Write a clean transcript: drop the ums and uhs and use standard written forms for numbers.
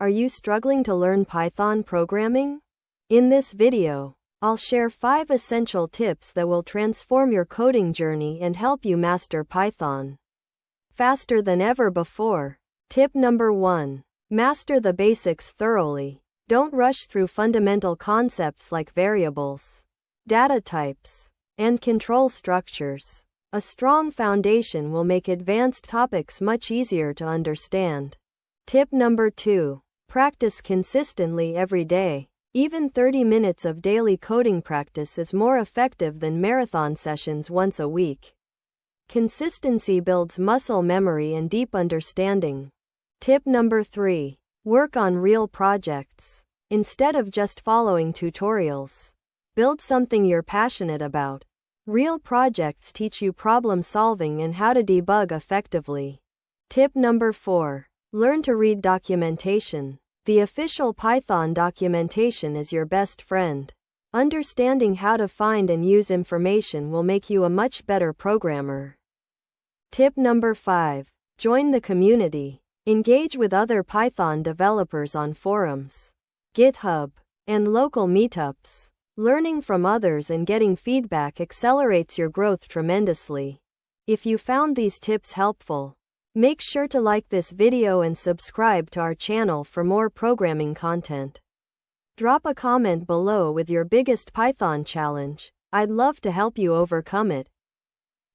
Are you struggling to learn Python programming? In this video, I'll share 5 essential tips that will transform your coding journey and help you master Python faster than ever before. Tip number 1. Master the basics thoroughly. Don't rush through fundamental concepts like variables, data types, and control structures. A strong foundation will make advanced topics much easier to understand. Tip number 2. Practice consistently every day. Even 30 minutes of daily coding practice is more effective than marathon sessions once a week. Consistency builds muscle memory and deep understanding. Tip number 3. Work on real projects. Instead of just following tutorials, build something you're passionate about. Real projects teach you problem solving and how to debug effectively. Tip number 4. Learn to read documentation. The official Python documentation is your best friend. Understanding how to find and use information will make you a much better programmer. Tip number 5. Join the community. Engage with other Python developers on forums, GitHub, and local meetups. Learning from others and getting feedback accelerates your growth tremendously. If you found these tips helpful, make sure to like this video and subscribe to our channel for more programming content. Drop a comment below with your biggest Python challenge. I'd love to help you overcome it.